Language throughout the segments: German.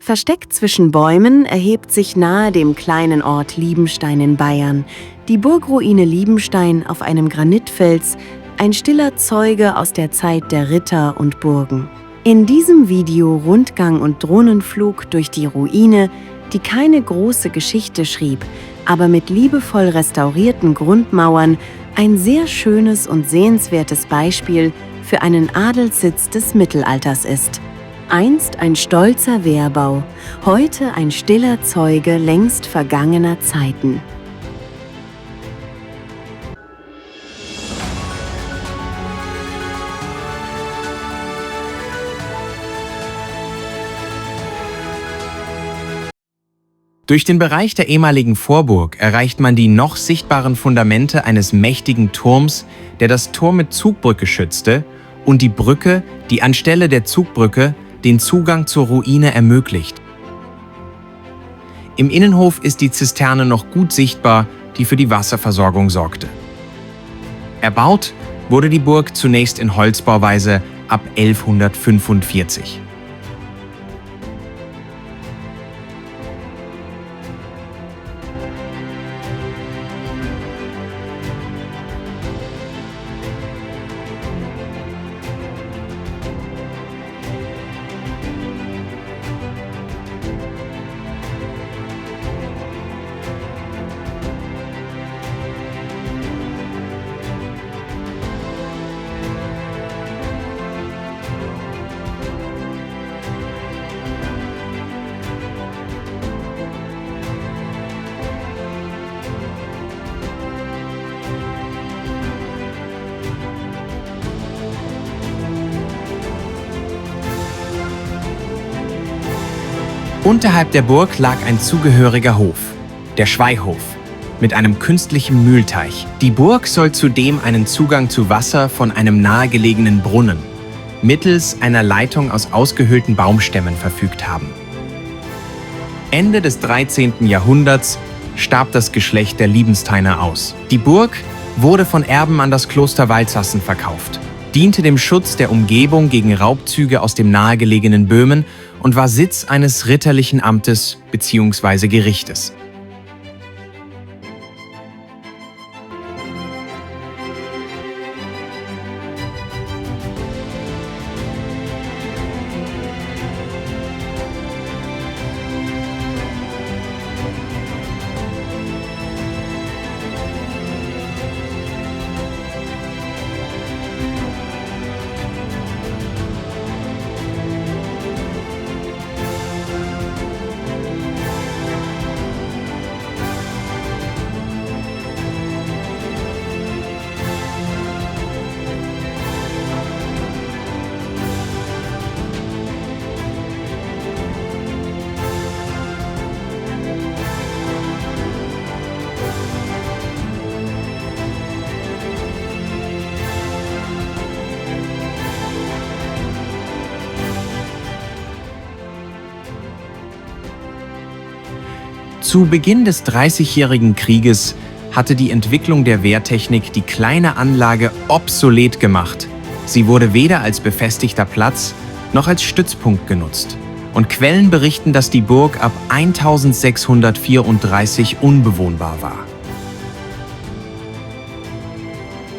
Versteckt zwischen Bäumen erhebt sich nahe dem kleinen Ort Liebenstein in Bayern die Burgruine Liebenstein auf einem Granitfels, ein stiller Zeuge aus der Zeit der Ritter und Burgen. In diesem Video Rundgang und Drohnenflug durch die Ruine, die keine große Geschichte schrieb, aber mit liebevoll restaurierten Grundmauern ein sehr schönes und sehenswertes Beispiel für einen Adelssitz des Mittelalters ist. Einst ein stolzer Wehrbau, heute ein stiller Zeuge längst vergangener Zeiten. Durch den Bereich der ehemaligen Vorburg erreicht man die noch sichtbaren Fundamente eines mächtigen Turms, der das Tor mit Zugbrücke schützte, und die Brücke, die anstelle der Zugbrücke den Zugang zur Ruine ermöglicht. Im Innenhof ist die Zisterne noch gut sichtbar, die für die Wasserversorgung sorgte. Erbaut wurde die Burg zunächst in Holzbauweise ab 1145. Unterhalb der Burg lag ein zugehöriger Hof, der Schweihof, mit einem künstlichen Mühlteich. Die Burg soll zudem einen Zugang zu Wasser von einem nahegelegenen Brunnen mittels einer Leitung aus ausgehöhlten Baumstämmen verfügt haben. Ende des 13. Jahrhunderts starb das Geschlecht der Liebensteiner aus. Die Burg wurde von Erben an das Kloster Walsassen verkauft, diente dem Schutz der Umgebung gegen Raubzüge aus dem nahegelegenen Böhmen und war Sitz eines ritterlichen Amtes bzw. Gerichtes. Zu Beginn des Dreißigjährigen Krieges hatte die Entwicklung der Wehrtechnik die kleine Anlage obsolet gemacht. Sie wurde weder als befestigter Platz noch als Stützpunkt genutzt. Und Quellen berichten, dass die Burg ab 1634 unbewohnbar war.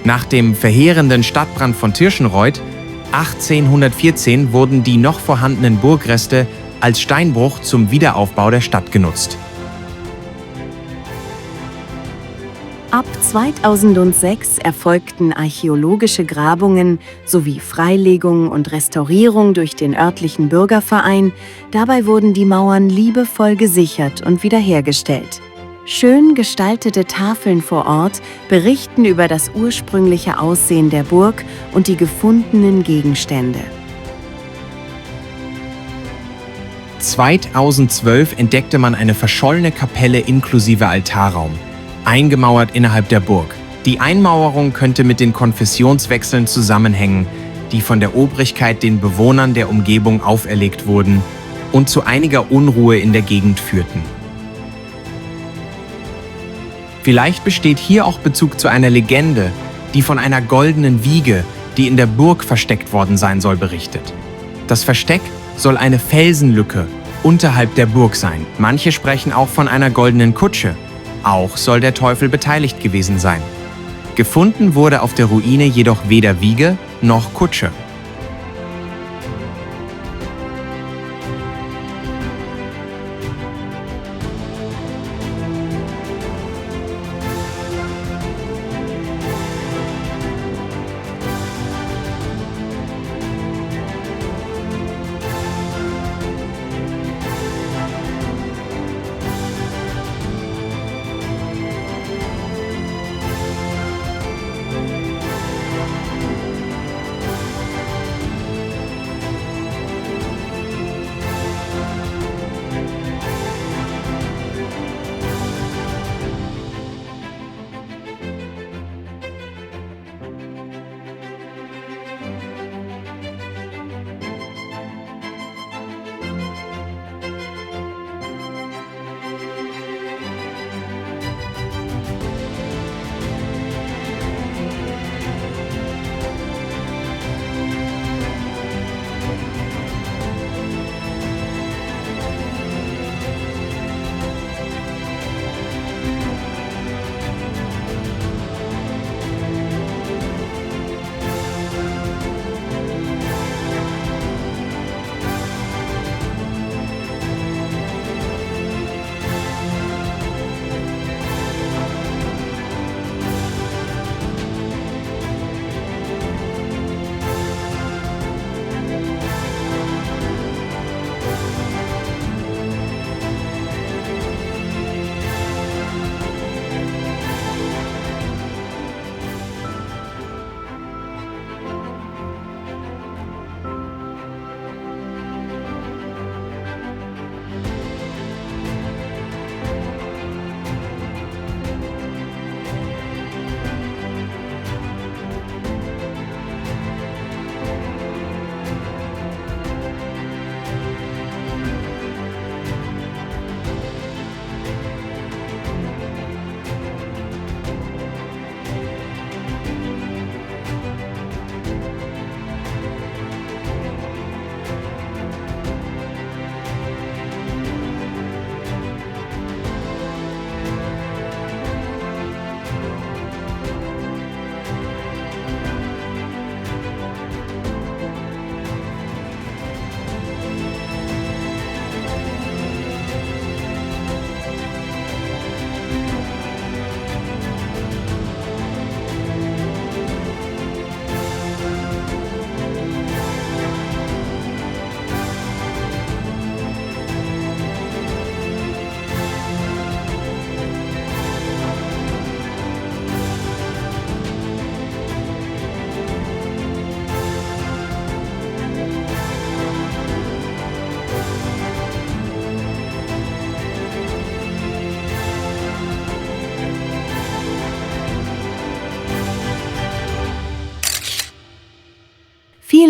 Nach dem verheerenden Stadtbrand von Tirschenreuth 1814 wurden die noch vorhandenen Burgreste als Steinbruch zum Wiederaufbau der Stadt genutzt. Ab 2006 erfolgten archäologische Grabungen sowie Freilegung und Restaurierung durch den örtlichen Bürgerverein. Dabei wurden die Mauern liebevoll gesichert und wiederhergestellt. Schön gestaltete Tafeln vor Ort berichten über das ursprüngliche Aussehen der Burg und die gefundenen Gegenstände. 2012 entdeckte man eine verschollene Kapelle inklusive Altarraum, eingemauert innerhalb der Burg. Die Einmauerung könnte mit den Konfessionswechseln zusammenhängen, die von der Obrigkeit den Bewohnern der Umgebung auferlegt wurden und zu einiger Unruhe in der Gegend führten. Vielleicht besteht hier auch Bezug zu einer Legende, die von einer goldenen Wiege, die in der Burg versteckt worden sein soll, berichtet. Das Versteck soll eine Felsenlücke unterhalb der Burg sein. Manche sprechen auch von einer goldenen Kutsche. Auch soll der Teufel beteiligt gewesen sein. Gefunden wurde auf der Ruine jedoch weder Wiege noch Kutsche.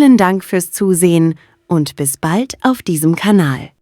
Vielen Dank fürs Zusehen und bis bald auf diesem Kanal.